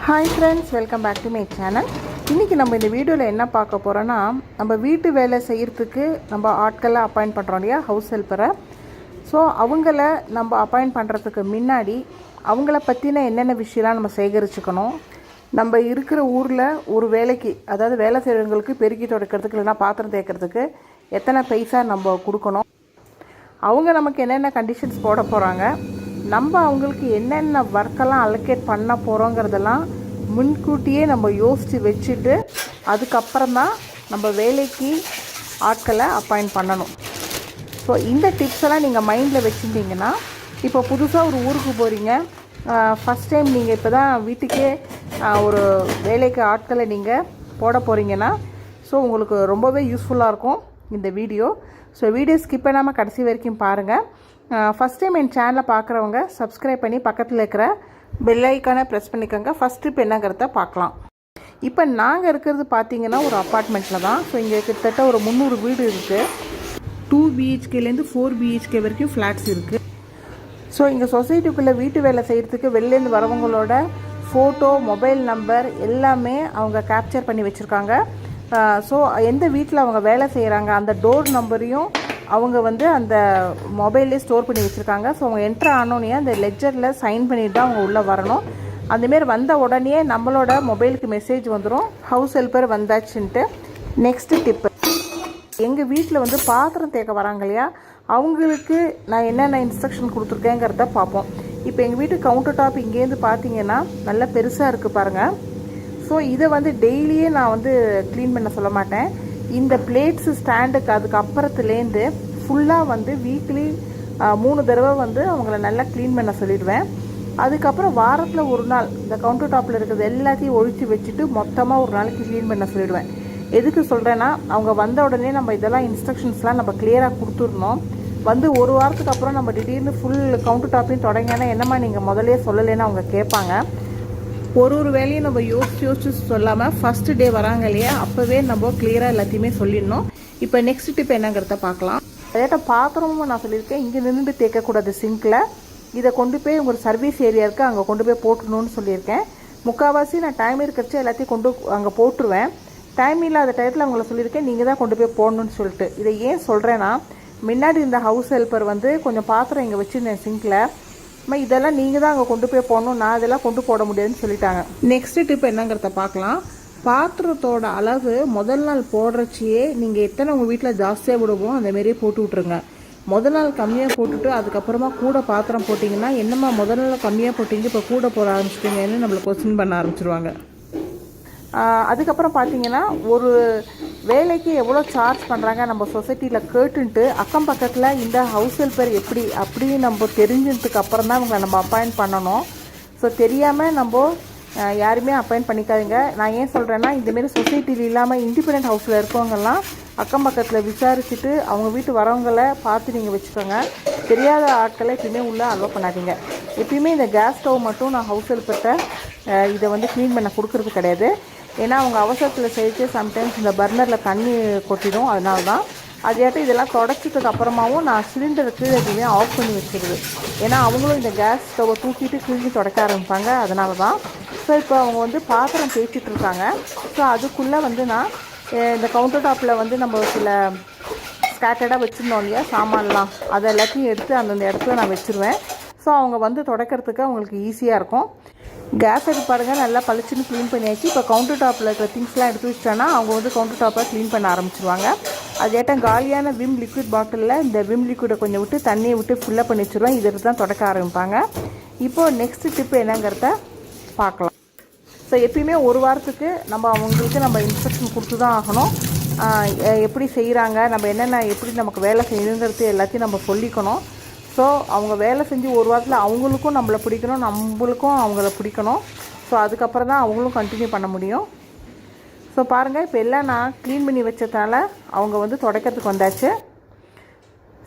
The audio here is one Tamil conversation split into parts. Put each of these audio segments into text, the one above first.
Hi friends, welcome back to my channel. இன்றைக்கி நம்ம இந்த வீடியோவில் என்ன பார்க்க போகிறோன்னா, நம்ம வீட்டு வேலை செய்கிறதுக்கு நம்ம ஆட்களை அப்பாயிண்ட் பண்ணுறோம் இல்லையா, ஹவுஸ் ஹெல்ப்பரை. ஸோ அவங்கள நம்ம அப்பாயிண்ட் பண்ணுறதுக்கு முன்னாடி அவங்கள பற்றின என்னென்ன விஷயம்லாம் நம்ம சேகரிச்சுக்கணும். நம்ம இருக்கிற ஊரில் ஒரு வேலைக்கு, அதாவது வேலை செய்கிறவங்களுக்கு பெருக்கி துடைக்கிறதுக்கு இல்லைனா பாத்திரம் தேய்க்கிறதுக்கு எத்தனை பைசா நம்ம கொடுக்கணும், அவங்க நமக்கு என்னென்ன கண்டிஷன்ஸ் போட போகிறாங்க, நம்ம அவங்களுக்கு என்னென்ன ஒர்க்கெல்லாம் அலோகேட் பண்ண போகிறோங்கிறதெல்லாம் முன்கூட்டியே நம்ம யோசித்து வச்சுட்டு அதுக்கப்புறம் தான் நம்ம வேலைக்கு ஆட்களை அப்பாயிண்ட் பண்ணணும். ஸோ இந்த டிப்ஸ் எல்லாம் நீங்கள் மைண்டில் வச்சுருந்தீங்கன்னா, இப்போ புதுசாக ஒரு ஊருக்கு போகிறீங்க, ஃபஸ்ட் டைம் நீங்கள் இப்போ தான் வீட்டுக்கே ஒரு வேலைக்கு ஆட்களை நீங்கள் போட போகிறீங்கன்னா, ஸோ உங்களுக்கு ரொம்பவே யூஸ்ஃபுல்லாக இருக்கும் இந்த வீடியோ. ஸோ வீடியோ ஸ்கிப் பண்ணாமல் கடைசி வரைக்கும் பாருங்கள். ஃபஸ்ட் டைம் என் சேனலை பார்க்குறவங்க சப்ஸ்கிரைப் பண்ணி பக்கத்தில் இருக்கிற பெல் ஐக்கானை ப்ரெஸ் பண்ணிக்கோங்க. ஃபஸ்ட் டிப் என்னங்கிறத பார்க்கலாம். இப்போ நாங்கள் இருக்கிறது பார்த்திங்கன்னா ஒரு அப்பார்ட்மெண்ட்டில் தான். ஸோ இங்கே கிட்டத்தட்ட ஒரு 300 வீடு இருக்குது. 2 BHKலேருந்து 4 BHK வரைக்கும் ஃப்ளாட்ஸ் இருக்குது. ஸோ இங்கே சொசைட்டிக்குள்ளே வீட்டு வேலை செய்கிறதுக்கு வெளிலேருந்து வரவங்களோட ஃபோட்டோ, மொபைல் நம்பர் எல்லாமே அவங்க கேப்சர் பண்ணி வச்சுருக்காங்க. ஸோ எந்த வீட்டில் அவங்க வேலை செய்கிறாங்க அந்த டோர் நம்பரையும் அவங்க அந்த மொபைல்லே ஸ்டோர் பண்ணி வச்சுருக்காங்க. ஸோ அவங்க என்ட்ரு ஆனோடனே அந்த லெட்ஜரில் சைன் பண்ணிட்டு தான் அவங்க உள்ளே வரணும். அந்தமாரி வந்த உடனே நம்மளோட மொபைலுக்கு மெசேஜ் வந்துடும், ஹவுஸ் ஹெல்ப்பர் வந்தாச்சுன்ட்டு. நெக்ஸ்ட்டு டிப்பு, எங்கள் வீட்டில் பாத்திரம் தேக்க வராங்க இல்லையா, அவங்களுக்கு நான் என்னென்ன இன்ஸ்ட்ரக்ஷன் கொடுத்துருக்கேங்கிறத பார்ப்போம். இப்போ எங்கள் வீட்டு கவுண்டர் டாப் இங்கேருந்து பார்த்தீங்கன்னா நல்லா பெருசாக இருக்குது பாருங்கள். ஸோ இதை டெய்லியே நான் க்ளீன் பண்ண சொல்ல மாட்டேன். இந்த பிளேட்ஸு ஸ்டாண்டுக்கு அதுக்கப்புறத்துலேருந்து ஃபுல்லாக வீக்லி 3 தடவை அவங்கள நல்லா க்ளீன் பண்ண சொல்லிடுவேன். அதுக்கப்புறம் வாரத்தில் ஒரு நாள் இந்த கவுண்டர் டாப்பில் இருக்கிறது எல்லாத்தையும் ஒழித்து வச்சுட்டு மொத்தமாக ஒரு நாளைக்கு க்ளீன் பண்ண சொல்லிடுவேன். எதுக்கு சொல்கிறேன்னா, அவங்க வந்த உடனே நம்ம இதெல்லாம் இன்ஸ்ட்ரக்ஷன்ஸ்லாம் நம்ம கிளியராக கொடுத்துடணும். ஒரு வாரத்துக்கு அப்புறம் நம்ம திடீர்னு ஃபுல் கவுண்டர் டாப்பையும் தொடங்கினா, என்னம்மா நீங்கள் முதலே சொல்லலைன்னு அவங்க கேட்பாங்க. ஒரு வேலையும் நம்ம யோசிச்சு சொல்லாமல் ஃபஸ்ட்டு டே வராங்க இல்லையா, அப்போவே நம்ம கிளியராக எல்லாத்தையுமே சொல்லிடணும். இப்போ நெக்ஸ்ட் டிப் என்னங்கிறத பார்க்கலாம். அதேட்ட பாத்திரமும் நான் சொல்லியிருக்கேன், இங்கே நின்று தேய்க்கக்கூடாது சிங்கில். இதை கொண்டு போய் ஒரு சர்வீஸ் ஏரியா இருக்குது, அங்கே கொண்டு போய் போட்டுணுன்னு சொல்லியிருக்கேன். முக்கால்வாசி நான் டைம் இருக்கிறச்சு எல்லாத்தையும் கொண்டு அங்கே போட்டுருவேன். டைம் இல்லாத டயத்தில் அவங்கள சொல்லியிருக்கேன், நீங்கள் தான் கொண்டு போய் போடணுன்னு சொல்லிட்டு. இதை ஏன் சொல்கிறேன்னா, முன்னாடி இந்த ஹவுஸ் ஹெல்ப்பர் கொஞ்சம் பாத்திரம் இங்கே வச்சுருந்தேன் சிங்கில், இதெல்லாம் நீங்கள் தான் அங்கே கொண்டு போய் போடணும், நான் இதெல்லாம் கொண்டு போட முடியாதுன்னு சொல்லிட்டாங்க. நெக்ஸ்ட் டிப் என்னங்கிறத பார்க்கலாம். பாத்திரத்தோட அளவு முதல் நாள் போடுறச்சியே நீங்கள் எத்தனை உங்கள் வீட்டில் ஜாஸ்தியாக விடுவோம் அந்தமாரியே போட்டு விட்ருங்க. முதல் நாள் கம்மியாக போட்டுட்டு அதுக்கப்புறமா கூட பாத்திரம் போட்டிங்கன்னா, என்னம்மா முதல் நாள் கம்மியாக போட்டிங்க இப்போ கூட போட ஆரம்பிச்சிட்டிங்கன்னு நம்மளை கொஸ்டின் பண்ண ஆரம்பிச்சிருவாங்க. அதுக்கப்புறம் பார்த்தீங்கன்னா, ஒரு வேலைக்கு எவ்வளோ சார்ஜ் பண்ணுறாங்க நம்ம சொசைட்டியில் கேட்டுன்ட்டு அக்கம் பக்கத்தில் இந்த ஹவுஸ் ஹெல்ப்பர் எப்படி அப்படின்னு நம்ம தெரிஞ்சதுக்கு அப்புறம் தான் இவங்களை நம்ம அப்பாயிண்ட் பண்ணணும். ஸோ தெரியாமல் நம்ம யாருமே அப்பாயிண்ட் பண்ணிக்காதீங்க. நான் ஏன் சொல்கிறேன்னா, இந்தமாரி சொசைட்டியில் இல்லாமல் இண்டிபெண்ட் ஹவுஸில் இருக்கவங்கெல்லாம் அக்கம் பக்கத்தில் விசாரிச்சுட்டு அவங்க வீட்டு வரவங்களை பார்த்து நீங்கள் வச்சுக்கோங்க. தெரியாத ஆட்களை எப்பயுமே உள்ளே அலோவ் பண்ணாதீங்க. எப்பயுமே இந்த கேஸ் ஸ்டவ் மட்டும் நான் ஹவுஸ் ஹெல்ப்பர்கிட்ட இதை க்ளீன் பண்ண கொடுக்குறது கிடையாது. ஏன்னா அவங்க அவசரத்தில் செய்து சம்டைம்ஸ் இந்த பர்னரில் தண்ணி கொட்டிடும். அதனால தான் அதையாட்டும் இதெல்லாம் தொடச்சதுக்கு அப்புறமாவும் நான் சிலிண்டருக்கு எதுவுமே ஆஃப் பண்ணி வச்சுருது. ஏன்னா அவங்களும் இந்த கேஸ் ஸ்டவ்வை தூக்கிட்டு கிழிஞ்சு தொடக்க ஆரம்பிப்பாங்க. அதனால தான். ஸோ இப்போ அவங்க பாத்திரம் தேய்ச்சிட்டு இருக்காங்க. ஸோ அதுக்குள்ளே நான் இந்த கவுண்டர் டாப்பில் நம்ம சில ஸ்கேட்டர்டாக வச்சுருந்தோம் இல்லையா சாமான்லாம், அதை எல்லாத்தையும் எடுத்து அந்தந்த இடத்துல நான் வச்சுருவேன். ஸோ அவங்க தொடக்கிறதுக்கு அவங்களுக்கு ஈஸியாக இருக்கும். கேஸ் எடுத்து பாருங்கள், நல்லா பளிச்சுன்னு க்ளீன் பண்ணியாச்சு. இப்போ கவுண்டர் டாப்பில் இருக்கிற திங்ஸ்லாம் எடுத்து வச்சிட்டோன்னா அவங்க கவுண்டர் டாப்பை க்ளீன் பண்ண ஆரம்பிச்சிருவாங்க. அதேட்டம் காலியான விம் லிக்விட் பாட்டிலில் இந்த விம் லிக்விடை கொஞ்சம் விட்டு தண்ணியை விட்டு ஃபில்லப் பண்ணி வச்சுருவேன். இதை தான் தொடக்க ஆரம்பிப்பாங்க. இப்போது நெக்ஸ்ட் டிப்பு என்னங்கிறத பார்க்கலாம். ஸோ எப்பயுமே ஒரு வாரத்துக்கு நம்ம அவங்களுக்கு நம்ம இன்ஸ்ட்ரக்ஷன் கொடுத்து தான் ஆகணும். எப்படி செய்கிறாங்க, நம்ம என்னென்ன எப்படி நமக்கு வேலை செய்யணுங்கிறது எல்லாத்தையும் நம்ம சொல்லிக்கணும். ஸோ அவங்க வேலை செஞ்சு ஒரு வாரத்தில் அவங்களுக்கும் நம்மளை பிடிக்கணும், நம்மளுக்கும் அவங்கள பிடிக்கணும். ஸோ அதுக்கப்புறம் தான் அவங்களும் கண்டினியூ பண்ண முடியும். ஸோ பாருங்கள், இப்போ எல்லாம் நான் க்ளீன் பண்ணி வச்சதுனால அவங்க துடைக்கிறதுக்கு வந்தாச்சு.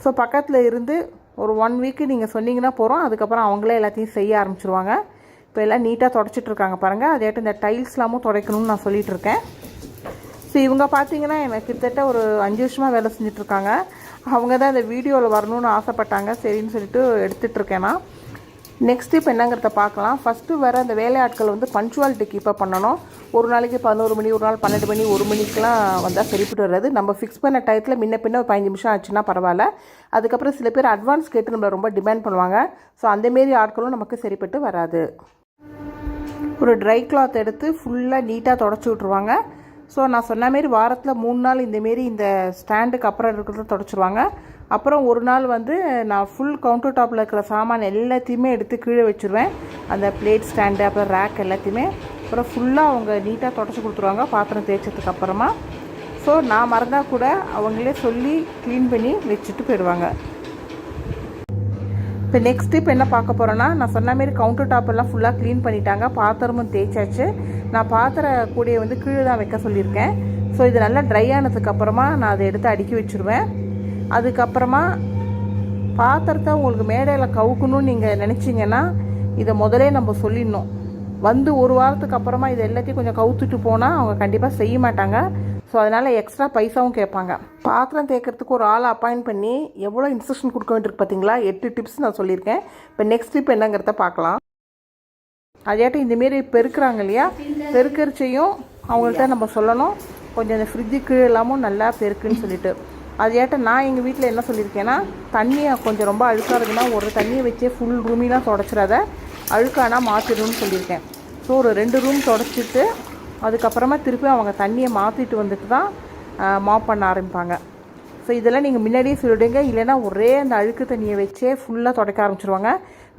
ஸோ பக்கத்தில் இருந்து ஒரு 1 வீக்கு நீங்கள் சொன்னீங்கன்னா போகிறோம், அதுக்கப்புறம் அவங்களே எல்லாத்தையும் செய்ய ஆரம்பிச்சிருவாங்க. இப்போ எல்லாம் நீட்டாக தொடச்சிட்ருக்காங்க பாருங்கள். அதேட்டு இந்த டைல்ஸ்லாமும் துடைக்கணும்னு நான் சொல்லிகிட்டு இருக்கேன். ஸோ இவங்க பார்த்தீங்கன்னா எனக்கு கிட்டத்தட்ட ஒரு 5 வருஷமாக வேலை செஞ்சிட்ருக்காங்க. அவங்க தான் இந்த வீடியோவில் வரணும்னு ஆசைப்பட்டாங்க, சரின்னு சொல்லிட்டு எடுத்துகிட்ருக்கேன் நான். நெக்ஸ்ட் இப்போ என்னங்கிறத பார்க்கலாம். ஃபஸ்ட்டு வர அந்த வேலையாட்கள் வந்து பஞ்சுவாலிட்டி கீப்பப் பண்ணணும். ஒரு நாளைக்கு 11 மணி, ஒரு நாள் 12 மணி, 1 மணிக்கெலாம் வந்தால் சரிப்பட்டு வர்றது. நம்ம ஃபிக்ஸ் பண்ண டயத்தில் முன்ன பின்ன ஒரு 15 நிமிஷம் ஆச்சுன்னா பரவாயில்ல. அதுக்கப்புறம் சில பேர் அட்வான்ஸ் கேட்டு நம்மளை ரொம்ப டிமாண்ட் பண்ணுவாங்க. ஸோ அந்தமாரி ஆட்களும் நமக்கு சரிப்பட்டு வராது. ஒரு ட்ரை கிளாத் எடுத்து ஃபுல்லாக நீட்டாக தொடச்சி விட்ருவாங்க. ஸோ நான் சொன்ன மாரி வாரத்தில் 3 நாள் இந்தமாரி இந்த ஸ்டாண்டுக்கு அப்புறம் இருக்கிறத தொடச்சிருவாங்க. அப்புறம் ஒரு நாள் வந்து நான் ஃபுல் கவுண்டர் டாப்பில் இருக்கிற சாமான் எல்லாத்தையுமே எடுத்து கீழே வச்சுருவேன். அந்த பிளேட் ஸ்டாண்டு அப்புறம் ரேக் எல்லாத்தையுமே அப்புறம் ஃபுல்லாக அவங்க நீட்டாக தொடச்சி கொடுத்துருவாங்க பாத்திரம் தேய்ச்சதுக்கு அப்புறமா. ஸோ நான் மறந்தால் கூட அவங்களே சொல்லி க்ளீன் பண்ணி வச்சுட்டு போயிடுவாங்க. இப்போ நெக்ஸ்ட் இப்போ என்ன பார்க்க போகிறேன்னா, நான் சொன்ன மாரி கவுண்டர் டாப்பெல்லாம் ஃபுல்லாக க்ளீன் பண்ணிட்டாங்க. பாத்திரமும் தேய்ச்சாச்சு. நான் பாத்திர கூடையை வந்து கீழே தான் வைக்க சொல்லியிருக்கேன். ஸோ இது நல்லா ட்ரை ஆனதுக்கப்புறமா நான் அதை எடுத்து அடுக்கி வச்சுருவேன். அதுக்கப்புறமா பாத்திரத்தை உங்களுக்கு மேடையில் கவுக்கணும்னு நீங்கள் நினச்சிங்கன்னா இதை முதலே நம்ம சொல்லிடணும். வந்து ஒரு வாரத்துக்கு அப்புறமா இது எல்லாத்தையும் கொஞ்சம் கவுத்துட்டு போனால் அவங்க கண்டிப்பாக செய்ய மாட்டாங்க. ஸோ அதனால் எக்ஸ்ட்ரா பைசாவும் கேட்பாங்க. பாத்திரம் தேய்க்கிறதுக்கு ஒரு ஆளை அப்பாயிண்ட் பண்ணி எவ்வளோ இன்ஸ்ட்ரக்ஷன் கொடுக்க வேண்டியிருக்கு பார்த்தீங்களா? 8 டிப்ஸ் நான் சொல்லியிருக்கேன். இப்போ நெக்ஸ்ட் டிப் என்னங்கிறத பார்க்கலாம். அதையாட்டும் இந்தமாரி பெருக்கிறாங்க இல்லையா, பெருக்கரிச்சையும் அவங்கள்ட்ட நம்ம சொல்லணும், கொஞ்சம் இந்த ஃப்ரிட்ஜு கீழே இல்லாமல் நல்லா பெருக்குன்னு சொல்லிட்டு. அதையாட்டும் நான் எங்கள் வீட்டில் என்ன சொல்லியிருக்கேன்னா, தண்ணியை கொஞ்சம் ரொம்ப அழுக்காக இருக்குன்னா ஒரு தண்ணியை வச்சே ஃபுல் ரூமிலாம் தொடச்சிடாத, அழுக்கானா மாற்றிடணும்னு சொல்லியிருக்கேன். ஸோ ஒரு 2 ரூம் தொடச்சிட்டு அதுக்கப்புறமா திருப்பி அவங்க தண்ணியை மாற்றிட்டு வந்துட்டு தான் மாப் பண்ண ஆரம்பிப்பாங்க. ஸோ இதெல்லாம் நீங்கள் முன்னாடியே சொல்லிவிடுங்க. இல்லைன்னா ஒரே அந்த அழுக்கு தண்ணியை வச்சே ஃபுல்லாக துடைக்க ஆரம்பிச்சிருவாங்க.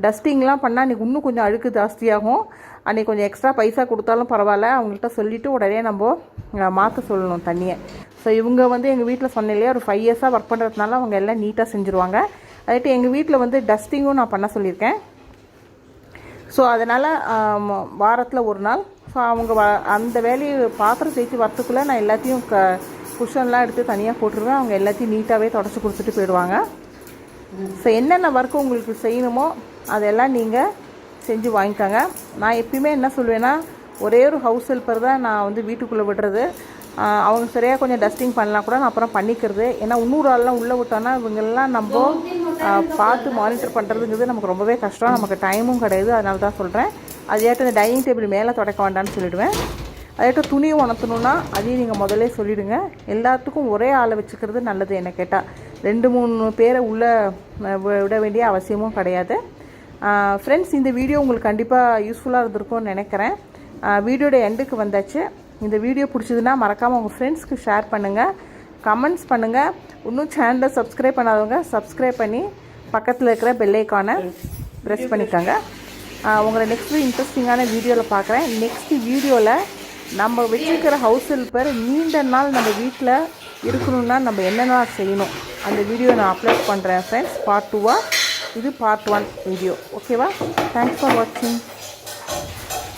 டஸ்டிங்லாம் பண்ணால் அன்றைக்கி இன்னும் கொஞ்சம் அழுக்கு ஜாஸ்தியாகும். அன்றைக்கி கொஞ்சம் எக்ஸ்ட்ரா பைசா கொடுத்தாலும் பரவாயில்ல, அவங்கள்ட்ட சொல்லிவிட்டு உடனே நம்ம மாற்ற சொல்லணும் தண்ணியை. ஸோ இவங்க வந்து எங்கள் வீட்டில் சொன்னேன் இல்லையா, ஒரு 5 இயர்ஸாக ஒர்க் பண்ணுறதுனால அவங்க எல்லாம் நீட்டாக செஞ்சுருவாங்க. அதுட்டு எங்கள் வீட்டில் வந்து டஸ்டிங்கும் நான் பண்ண சொல்லியிருக்கேன். ஸோ அதனால் வாரத்தில் ஒரு நாள் ஸோ அவங்க அந்த வேலையை பாத்திரம் தேய்ச்சி வரத்துக்குள்ளே நான் எல்லாத்தையும் குஷன்லாம் எடுத்து தனியாக போட்டுருவேன். அவங்க எல்லாத்தையும் நீட்டாகவே தொடச்சி கொடுத்துட்டு போயிடுவாங்க. ஸோ என்னென்ன ஒர்க்கு உங்களுக்கு செய்யணுமோ அதெல்லாம் நீங்கள் செஞ்சு வாங்கிக்கோங்க. நான் எப்பயுமே என்ன சொல்லுவேன்னா, ஒரே ஒரு ஹவுஸ் ஹெல்ப்பர் தான் நான் வந்து வீட்டுக்குள்ளே விடுறது. அவங்க சரியாக கொஞ்சம் டஸ்டிங் பண்ணலாம் கூட நான் அப்புறம் பண்ணிக்கிறது. ஏன்னா இன்னொரு ஆள்லாம் உள்ளே விட்டோன்னா இவங்கெல்லாம் நம்ம பார்த்து மானிட்டர் பண்ணுறதுங்கிறது நமக்கு ரொம்பவே கஷ்டம், நமக்கு டைமும் கிடையாது. அதனால தான் சொல்கிறேன். அதையாட்டும் இந்த டைனிங் டேபிள் மேலே துடைக்க வேண்டாம்னு சொல்லிவிடுவேன். அதையாட்டும் துணியை உணர்த்தணுன்னா அதையும் நீங்கள் முதல்ல சொல்லிவிடுங்க. எல்லாத்துக்கும் ஒரே ஆளை வச்சுக்கிறது நல்லது. என்ன கேட்டால் 2-3 பேரை உள்ளே விட வேண்டிய அவசியமும் கிடையாது. ஃப்ரெண்ட்ஸ், இந்த வீடியோ உங்களுக்கு கண்டிப்பாக யூஸ்ஃபுல்லாக இருந்திருக்கும்னு நினைக்கிறேன். வீடியோட எண்டுக்கு வந்தாச்சு. இந்த வீடியோ பிடிச்சதுன்னா மறக்காமல் உங்கள் ஃப்ரெண்ட்ஸ்க்கு ஷேர் பண்ணுங்கள், கமெண்ட்ஸ் பண்ணுங்கள். இன்னும் சேனலை சப்ஸ்கிரைப் பண்ணாதவங்க சப்ஸ்கிரைப் பண்ணி பக்கத்தில் இருக்கிற பெல் ஐக்கானை ப்ரெஸ் பண்ணிக்கோங்க. உங்களை நெக்ஸ்ட்டு இன்ட்ரெஸ்டிங்கான வீடியோவில் பார்க்குறேன். நெக்ஸ்ட் வீடியோவில் நம்ம வச்சுருக்கிற ஹவுஸ் ஹெல்ப்பர் நீண்ட நாள் நம்ம வீட்டில் இருக்கணும்னா நம்ம என்னென்ன செய்யணும் அந்த வீடியோ நான் அப்லோட் பண்ணுறேன் ஃப்ரெண்ட்ஸ். பார்ட் 2 இது பார்ட் 1 வீடியோ. ஓகேவா? தேங்க்ஸ் ஃபார் வாட்சிங்.